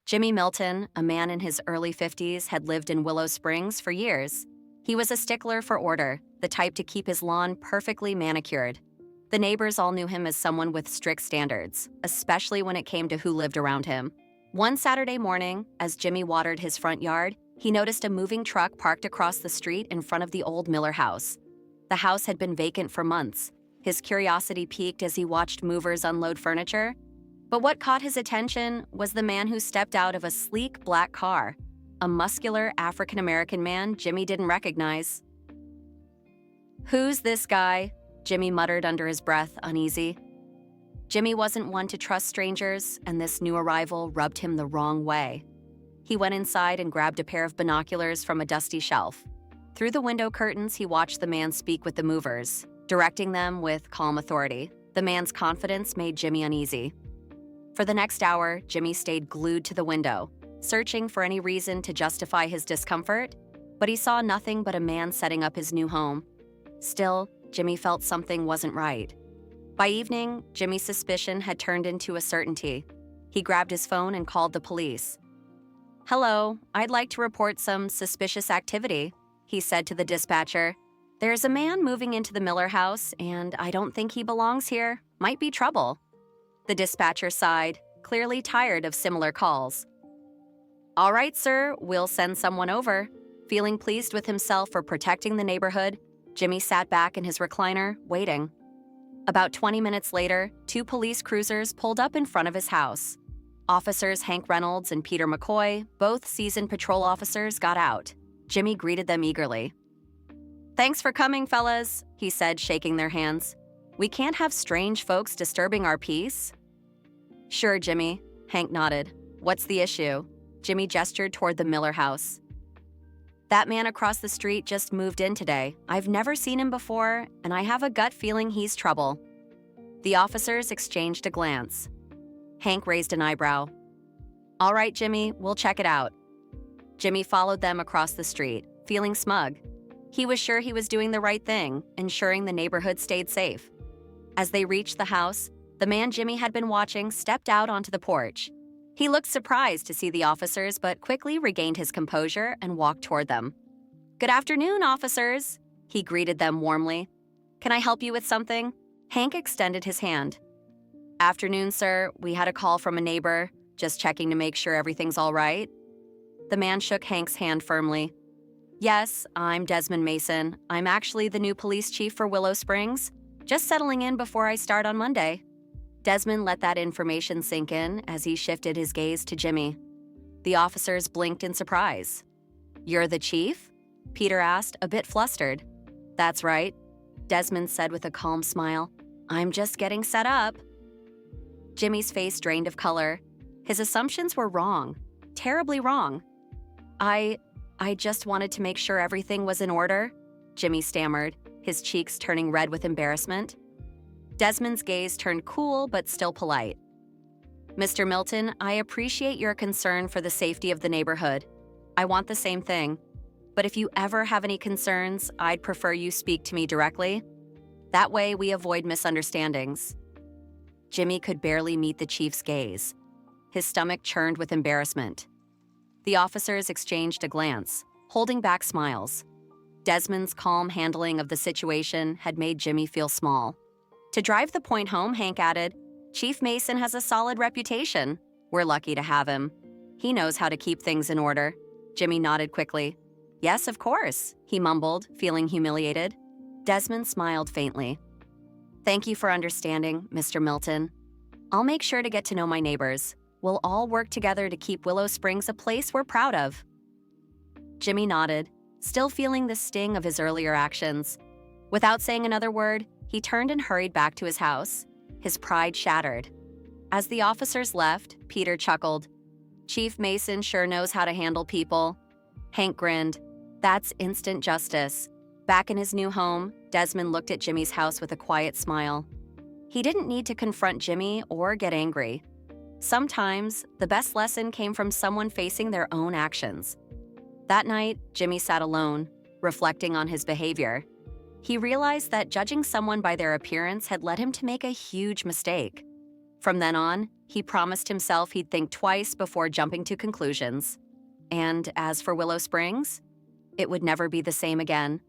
Jimmy Milton, a man in his early 50s, had lived in Willow Springs for years. He was a stickler for order, the type to keep his lawn perfectly manicured. The neighbors all knew him as someone with strict standards, especially when it came to who lived around him. One Saturday morning, as Jimmy watered his front yard, he noticed a moving truck parked across the street in front of the old Miller house. The house had been vacant for months. His curiosity piqued as he watched movers unload furniture. But what caught his attention was the man who stepped out of a sleek black car, a muscular African-American man Jimmy didn't recognize. "Who's this guy?" Jimmy muttered under his breath, uneasy. Jimmy wasn't one to trust strangers, and this new arrival rubbed him the wrong way. He went inside and grabbed a pair of binoculars from a dusty shelf. Through the window curtains, he watched the man speak with the movers, directing them with calm authority. The man's confidence made Jimmy uneasy. For the next hour, Jimmy stayed glued to the window, searching for any reason to justify his discomfort, but he saw nothing but a man setting up his new home. Still, Jimmy felt something wasn't right. By evening, Jimmy's suspicion had turned into a certainty. He grabbed his phone and called the police. "Hello, I'd like to report some suspicious activity," he said to the dispatcher. "There's a man moving into the Miller house, and I don't think he belongs here. Might be trouble." The dispatcher sighed, clearly tired of similar calls. "All right, sir, we'll send someone over." Feeling pleased with himself for protecting the neighborhood, Jimmy sat back in his recliner, waiting. About 20 minutes later, 2 police cruisers pulled up in front of his house. Officers Hank Reynolds and Peter McCoy, both seasoned patrol officers, got out. Jimmy greeted them eagerly. "Thanks for coming, fellas," he said, shaking their hands. "We can't have strange folks disturbing our peace." "Sure, Jimmy," Hank nodded. "What's the issue?" Jimmy gestured toward the Miller house. "That man across the street just moved in today. I've never seen him before, and I have a gut feeling he's trouble." The officers exchanged a glance. Hank raised an eyebrow. "All right, Jimmy, we'll check it out." Jimmy followed them across the street, feeling smug. He was sure he was doing the right thing, ensuring the neighborhood stayed safe. As they reached the house, the man Jimmy had been watching stepped out onto the porch. He looked surprised to see the officers, but quickly regained his composure and walked toward them. "Good afternoon, officers," he greeted them warmly. "Can I help you with something?" Hank extended his hand. "Afternoon, sir. We had a call from a neighbor, just checking to make sure everything's all right." The man shook Hank's hand firmly. "Yes, I'm Desmond Mason. I'm actually the new police chief for Willow Springs. Just settling in before I start on Monday." Desmond let that information sink in as he shifted his gaze to Jimmy. The officers blinked in surprise. "You're the chief?" Peter asked, a bit flustered. "That's right," Desmond said with a calm smile. "I'm just getting set up." Jimmy's face drained of color. His assumptions were wrong, terribly wrong. I just wanted to make sure everything was in order," Jimmy stammered, his cheeks turning red with embarrassment. Desmond's gaze turned cool but still polite. "Mr. Milton, I appreciate your concern for the safety of the neighborhood. I want the same thing. But if you ever have any concerns, I'd prefer you speak to me directly. That way we avoid misunderstandings." Jimmy could barely meet the chief's gaze. His stomach churned with embarrassment. The officers exchanged a glance, holding back smiles. Desmond's calm handling of the situation had made Jimmy feel small. To drive the point home, Hank added, "Chief Mason has a solid reputation. We're lucky to have him. He knows how to keep things in order." Jimmy nodded quickly. "Yes, of course," he mumbled, feeling humiliated. Desmond smiled faintly. "Thank you for understanding, Mr. Milton. I'll make sure to get to know my neighbors. We'll all work together to keep Willow Springs a place we're proud of." Jimmy nodded, still feeling the sting of his earlier actions. Without saying another word, he turned and hurried back to his house, his pride shattered. As the officers left, Peter chuckled. "Chief Mason sure knows how to handle people." Hank grinned. "That's instant justice." Back in his new home, Desmond looked at Jimmy's house with a quiet smile. He didn't need to confront Jimmy or get angry. Sometimes, the best lesson came from someone facing their own actions. That night, Jimmy sat alone, reflecting on his behavior. He realized that judging someone by their appearance had led him to make a huge mistake. From then on, he promised himself he'd think twice before jumping to conclusions. And as for Willow Springs, it would never be the same again.